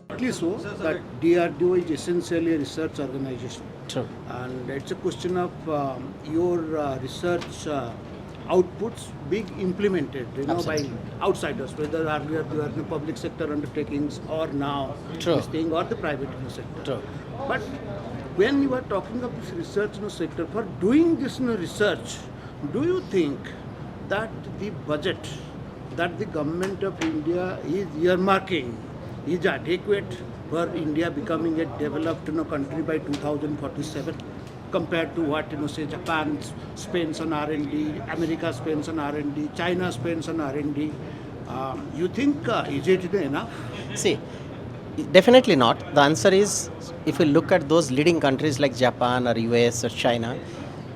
Partly so that DRDO is essentially a research organization. True. And it's a question of your research outputs being implemented, Absolutely. by outsiders, whether earlier they were in the public sector undertakings or now True. this thing or the private sector. True. But when you are talking of this research sector, for doing this research, do you think that the budget that the government of India is earmarking is adequate for India becoming a developed country by 2047 compared to what say Japan spends on R&D, America spends on R&D, China spends on R&D? You think is it enough? See, definitely not. The answer is, if you look at those leading countries like Japan or US or China,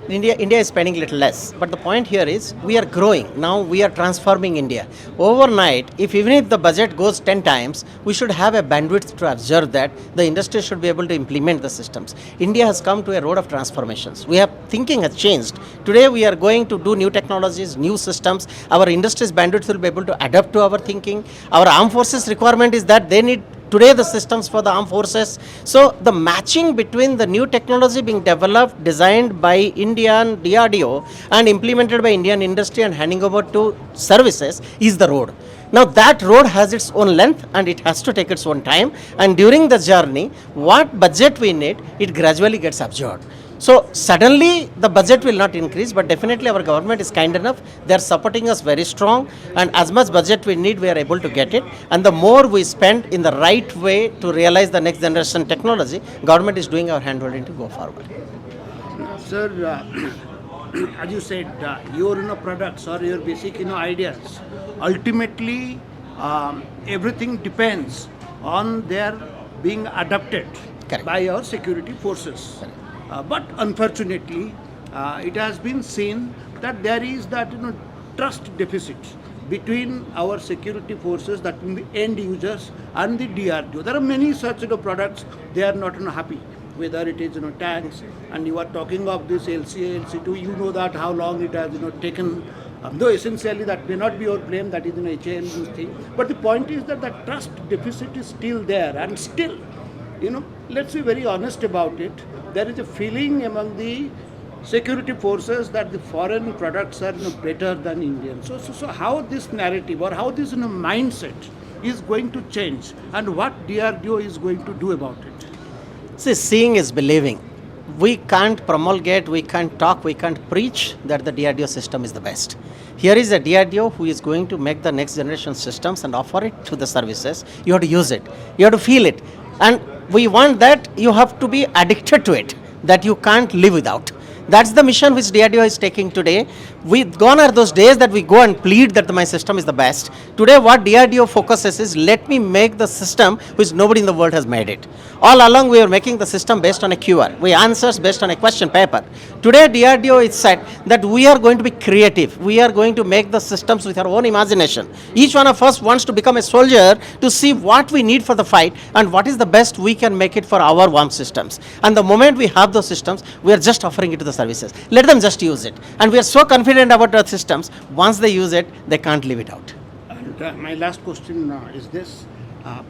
India is spending little less. But the point here is, we are growing. Now we are transforming India. Overnight, even if the budget goes 10 times, we should have a bandwidth to observe that the industry should be able to implement the systems. India has come to a road of transformations. Thinking has changed. Today we are going to do new technologies, new systems. Our industry's bandwidth will be able to adapt to our thinking. Our armed forces requirement is that they need today the systems for the armed forces. So the matching between the new technology being developed, designed by Indian DRDO and implemented by Indian industry and handing over to services is the road. Now that road has its own length and it has to take its own time, and during the journey what budget we need, it gradually gets absorbed. So suddenly the budget will not increase, but definitely our government is kind enough. They are supporting us very strong, and as much budget we need, we are able to get it. And the more we spend in the right way to realize the next generation technology, government is doing our handholding to go forward. Sir, as you said, your products or your basic ideas, ultimately everything depends on their being adopted Correct. by our security forces. But unfortunately, it has been seen that there is that trust deficit between our security forces, that means the end users, and the DRDO. There are many such products. They are not happy. Whether it is tanks, and you are talking of this LCA, LC2, you know that how long it has taken. Though essentially that may not be your blame, that is HAL's thing. But the point is that the trust deficit is still there, and still, let's be very honest about it. There is a feeling among the security forces that the foreign products are better than Indian. So how this narrative or how this mindset is going to change, and what DRDO is going to do about it? See, seeing is believing. We can't promulgate, we can't talk, we can't preach that the DRDO system is the best. Here is a DRDO who is going to make the next generation systems and offer it to the services. You have to use it. You have to feel it. And we want that you have to be addicted to it, that you can't live without. That's the mission which DRDO is taking today. Gone are those days that we go and plead that my system is the best. Today what DRDO focuses is, let me make the system which nobody in the world has made it. All along we are making the system based on a QR. We answers based on a question paper. Today DRDO is said that we are going to be creative. We are going to make the systems with our own imagination. Each one of us wants to become a soldier to see what we need for the fight and what is the best we can make it for our warm systems. And the moment we have those systems, we are just offering it to the services. Let them just use it. And we are so confident about our systems, once they use it, they can't leave it out. And my last question is this.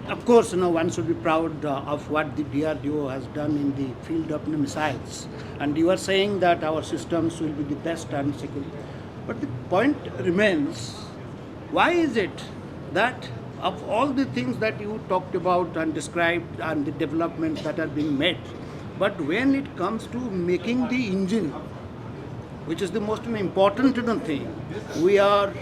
Of course, one should be proud of what the DRDO has done in the field of missiles. And you are saying that our systems will be the best and secure. But the point remains, why is it that of all the things that you talked about and described and the developments that are being made, but when it comes to making the engine, which is the most important thing, we are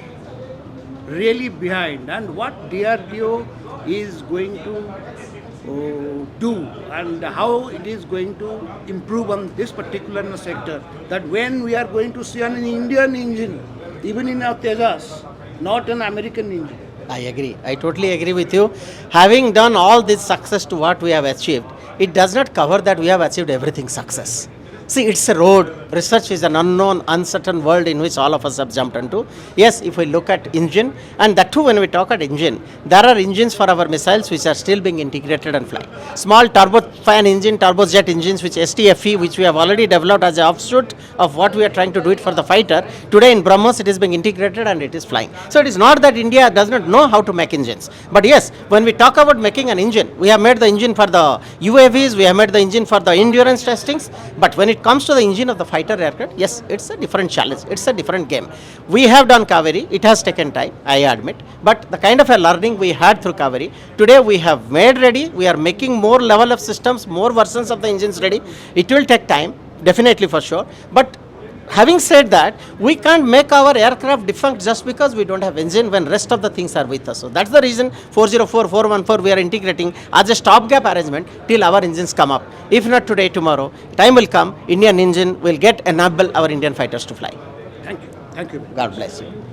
really behind? And what DRDO is going to do, and how it is going to improve on this particular sector, that when we are going to see an Indian engine, even in our Tejas, not an American engine. I agree. I totally agree with you. Having done all this success to what we have achieved, it does not cover that we have achieved everything success. See, it's a road. Research is an unknown, uncertain world in which all of us have jumped into. Yes, if we look at engine, and that too when we talk at engine, there are engines for our missiles which are still being integrated and flying. Small turbofan engine, turbojet engines which STFE, which we have already developed as an offshoot of what we are trying to do it for the fighter. Today in BrahMos it is being integrated and it is flying. So it is not that India does not know how to make engines. But yes, when we talk about making an engine, we have made the engine for the UAVs, we have made the engine for the endurance testings, but when it comes to the engine of the fighter aircraft, yes, it's a different challenge, it's a different game. We have done Kaveri, it has taken time, I admit, but the kind of a learning we had through Kaveri, today we have made ready, we are making more level of systems, more versions of the engines ready. It will take time, definitely for sure, but having said that, we can't make our aircraft defunct just because we don't have engine when rest of the things are with us. So that's the reason 404, 414 we are integrating as a stopgap arrangement till our engines come up. If not today, tomorrow, time will come, Indian engine will get enable our Indian fighters to fly. Thank you. Thank you. God bless you.